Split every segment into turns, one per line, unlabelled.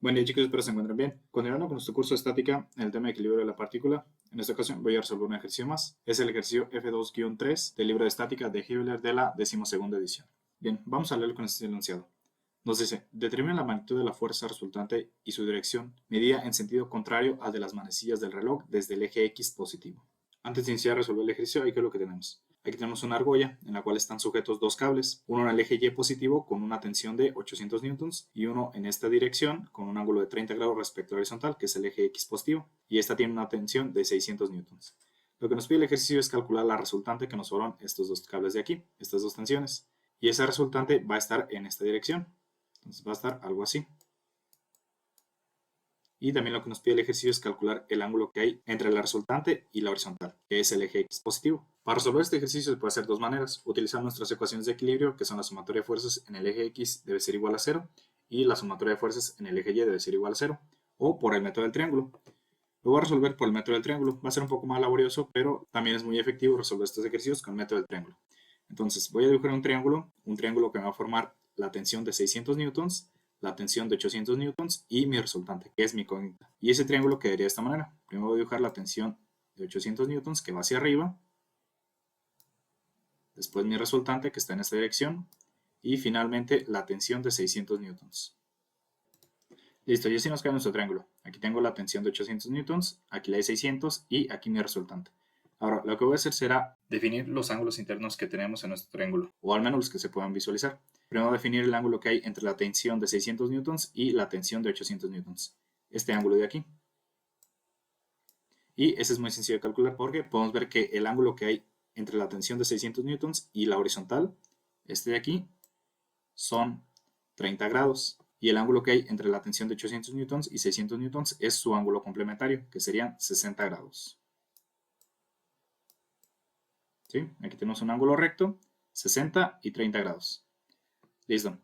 Buen día chicos, espero se encuentren bien. Continuando con nuestro curso de estática en el tema de equilibrio de la partícula, en esta ocasión voy a resolver un ejercicio más. Es el ejercicio F2-3 del libro de estática de Hibbeler de la 12ª edición. Bien, vamos a leerlo con este enunciado. Nos dice, determina la magnitud de la fuerza resultante y su dirección, medida en sentido contrario al de las manecillas del reloj desde el eje X positivo. Antes de iniciar a resolver el ejercicio, hay que ver lo que tenemos. Aquí tenemos una argolla en la cual están sujetos dos cables, uno en el eje Y positivo con una tensión de 800 newtons y uno en esta dirección con un ángulo de 30 grados respecto al horizontal, que es el eje X positivo, y esta tiene una tensión de 600 newtons. Lo que nos pide el ejercicio es calcular la resultante que nos fueron estos dos cables de aquí, estas dos tensiones, y esa resultante va a estar en esta dirección. Entonces va a estar algo así. Y también lo que nos pide el ejercicio es calcular el ángulo que hay entre la resultante y la horizontal, que es el eje X positivo. Para resolver este ejercicio se puede hacer de dos maneras. Utilizar nuestras ecuaciones de equilibrio, que son la sumatoria de fuerzas en el eje X debe ser igual a 0 y la sumatoria de fuerzas en el eje Y debe ser igual a 0, o por el método del triángulo. Lo voy a resolver por el método del triángulo. Va a ser un poco más laborioso, pero también es muy efectivo resolver estos ejercicios con el método del triángulo. Entonces voy a dibujar un triángulo que me va a formar la tensión de 600 newtons, la tensión de 800 newtons y mi resultante, que es mi incógnita. Y ese triángulo quedaría de esta manera. Primero voy a dibujar la tensión de 800 newtons que va hacia arriba, después mi resultante que está en esta dirección y finalmente la tensión de 600 newtons. Listo, y así nos queda nuestro triángulo. Aquí tengo la tensión de 800 newtons, aquí la de 600 y aquí mi resultante. Ahora, lo que voy a hacer será definir los ángulos internos que tenemos en nuestro triángulo, o al menos los que se puedan visualizar. Primero definir el ángulo que hay entre la tensión de 600 newtons y la tensión de 800 newtons. Este ángulo de aquí. Y ese es muy sencillo de calcular porque podemos ver que el ángulo que hay entre la tensión de 600 newtons y la horizontal, este de aquí, son 30 grados. Y el ángulo que hay entre la tensión de 800 newtons y 600 newtons es su ángulo complementario, que serían 60 grados. ¿Sí? Aquí tenemos un ángulo recto, 60 y 30 grados. Listo.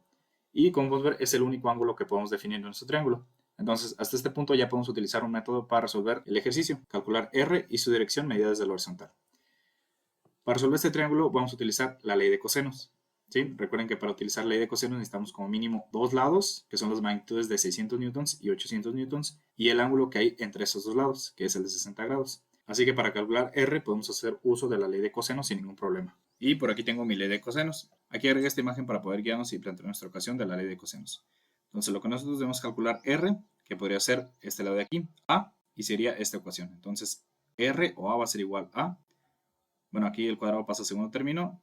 Y como podemos ver, es el único ángulo que podemos definir en nuestro triángulo. Entonces, hasta este punto ya podemos utilizar un método para resolver el ejercicio, calcular R y su dirección medida desde la horizontal. Para resolver este triángulo vamos a utilizar la ley de cosenos. ¿Sí? Recuerden que para utilizar la ley de cosenos necesitamos como mínimo dos lados, que son las magnitudes de 600 newtons y 800 newtons, y el ángulo que hay entre esos dos lados, que es el de 60 grados. Así que para calcular R podemos hacer uso de la ley de cosenos sin ningún problema. Y por aquí tengo mi ley de cosenos. Aquí agregué esta imagen para poder guiarnos y plantear nuestra ecuación de la ley de cosenos. Entonces lo que nosotros debemos calcular R, que podría ser este lado de aquí, A, y sería esta ecuación. Entonces R o A va a ser igual a, bueno, aquí el cuadrado pasa a segundo término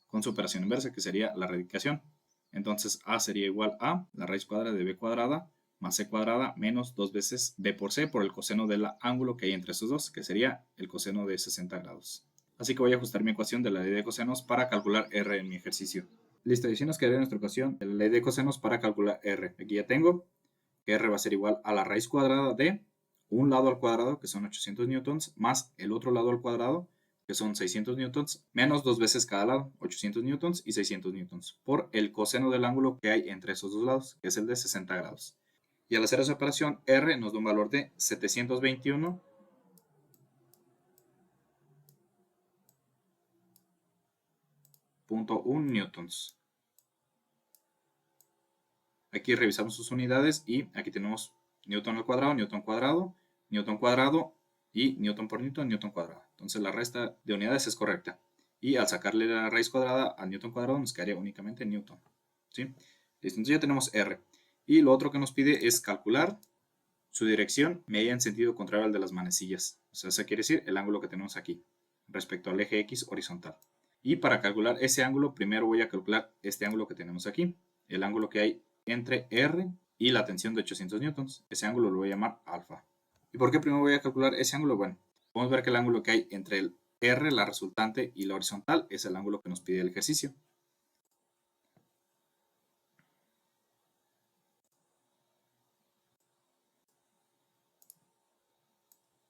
con su operación inversa, que sería la radicación. Entonces A sería igual a la raíz cuadrada de B cuadrada más C cuadrada menos 2 veces B por C por el coseno del ángulo que hay entre estos dos, que sería el coseno de 60 grados. Así que voy a ajustar mi ecuación de la ley de cosenos para calcular R en mi ejercicio. Listo, y así nos quedaría nuestra ecuación de la ley de cosenos para calcular R. Aquí ya tengo que R va a ser igual a la raíz cuadrada de un lado al cuadrado, que son 800 newtons, más el otro lado al cuadrado, que son 600 newtons, menos dos veces cada lado, 800 newtons y 600 newtons, por el coseno del ángulo que hay entre esos dos lados, que es el de 60 grados. Y al hacer esa operación, R nos da un valor de 721.1 newtons. Aquí revisamos sus unidades y aquí tenemos newton al cuadrado, newton cuadrado, newton cuadrado y newton por newton, newton cuadrado. Entonces la resta de unidades es correcta. Y al sacarle la raíz cuadrada al newton cuadrado nos quedaría únicamente newton. ¿Sí? Listo, entonces ya tenemos R. Y lo otro que nos pide es calcular su dirección medida en sentido contrario al de las manecillas. O sea, eso quiere decir el ángulo que tenemos aquí respecto al eje X horizontal. Y para calcular ese ángulo, primero voy a calcular este ángulo que tenemos aquí. El ángulo que hay entre R y la tensión de 800 newtons. Ese ángulo lo voy a llamar alfa. ¿Y por qué primero voy a calcular ese ángulo? Bueno, podemos ver que el ángulo que hay entre el R, la resultante, y la horizontal es el ángulo que nos pide el ejercicio.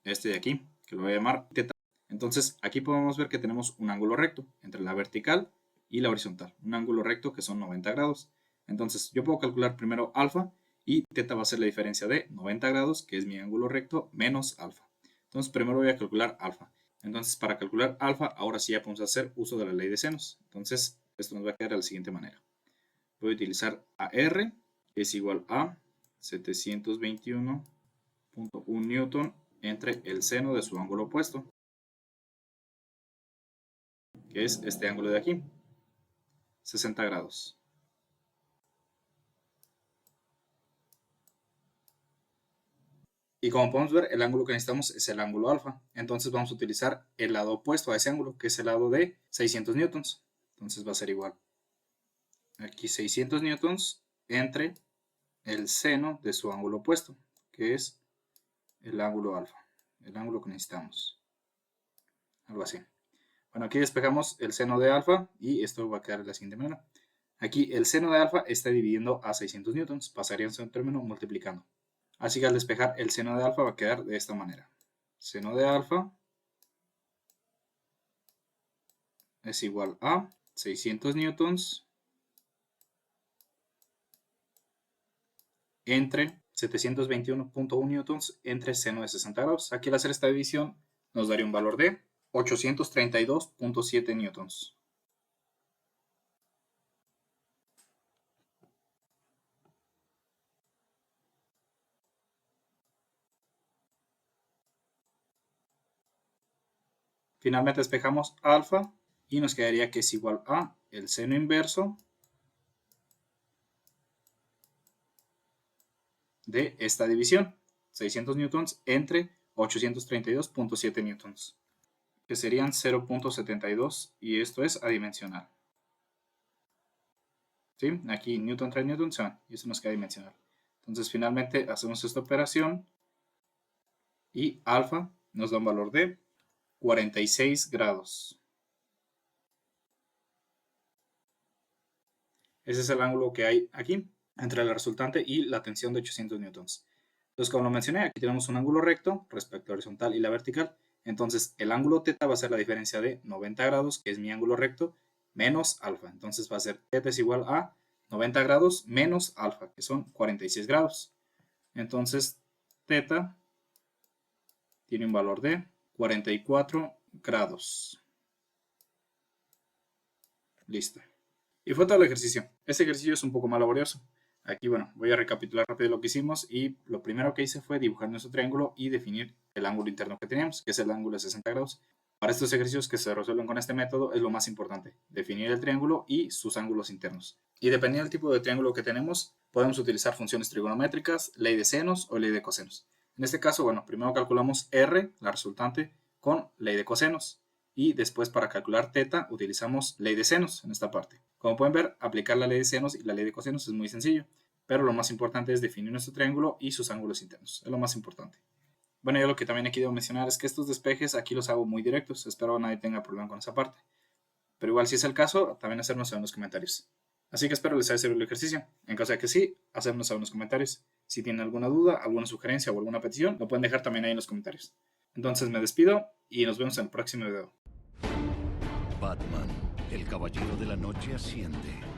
Este de aquí, que lo voy a llamar teta. Entonces, aquí podemos ver que tenemos un ángulo recto entre la vertical y la horizontal. Un ángulo recto que son 90 grados. Entonces, yo puedo calcular primero alfa y teta va a ser la diferencia de 90 grados, que es mi ángulo recto, menos alfa. Entonces, primero voy a calcular alfa. Entonces, para calcular alfa, ahora sí ya podemos hacer uso de la ley de senos. Entonces, esto nos va a quedar de la siguiente manera. Voy a utilizar AR, que es igual a 721.1 newton entre el seno de su ángulo opuesto, que es este ángulo de aquí, 60 grados. Y como podemos ver, el ángulo que necesitamos es el ángulo alfa. Entonces vamos a utilizar el lado opuesto a ese ángulo, que es el lado de 600 newtons. Entonces va a ser igual. Aquí 600 newtons entre el seno de su ángulo opuesto, que es el ángulo alfa, el ángulo que necesitamos. Algo así. Bueno, aquí despejamos el seno de alfa y esto va a quedar de la siguiente manera. Aquí el seno de alfa está dividiendo a 600 newtons, pasaría a un término multiplicando. Así que al despejar el seno de alfa va a quedar de esta manera. Seno de alfa es igual a 600 newtons entre 721.1 newtons entre seno de 60 grados. Aquí al hacer esta división nos daría un valor de 832.7 newtons. Finalmente despejamos alfa y nos quedaría que es igual a el seno inverso de esta división, 600 newtons entre 832.7 newtons, que serían 0.72 y esto es adimensional. ¿Sí? Aquí newton trae newton se van y esto nos queda dimensional. Entonces finalmente hacemos esta operación y alfa nos da un valor de 46 grados. Ese es el ángulo que hay aquí entre la resultante y la tensión de 800 newtons. Entonces, como lo mencioné, aquí tenemos un ángulo recto respecto a la horizontal y la vertical. Entonces, el ángulo θ va a ser la diferencia de 90 grados, que es mi ángulo recto, menos alfa. Entonces va a ser θ es igual a 90 grados menos alfa, que son 46 grados. Entonces, θ tiene un valor de 44 grados. Listo. Y fue todo el ejercicio. Este ejercicio es un poco más laborioso. Aquí, bueno, voy a recapitular rápido lo que hicimos y lo primero que hice fue dibujar nuestro triángulo y definir el ángulo interno que teníamos, que es el ángulo de 60 grados. Para estos ejercicios que se resuelven con este método es lo más importante, definir el triángulo y sus ángulos internos. Y dependiendo del tipo de triángulo que tenemos, podemos utilizar funciones trigonométricas, ley de senos o ley de cosenos. En este caso, bueno, primero calculamos R, la resultante, con ley de cosenos. Y después para calcular θ utilizamos ley de senos en esta parte. Como pueden ver, aplicar la ley de senos y la ley de cosenos es muy sencillo, pero lo más importante es definir nuestro triángulo y sus ángulos internos, es lo más importante. Bueno, yo lo que también aquí debo mencionar es que estos despejes aquí los hago muy directos, espero que nadie tenga problema con esa parte. Pero igual si es el caso, también hacérnoslo en los comentarios. Así que espero les haya servido el ejercicio. En caso de que sí, hacérnoslo en los comentarios. Si tienen alguna duda, alguna sugerencia o alguna petición, lo pueden dejar también ahí en los comentarios. Entonces me despido y nos vemos en el próximo video.
Batman, el caballero de la noche asciende.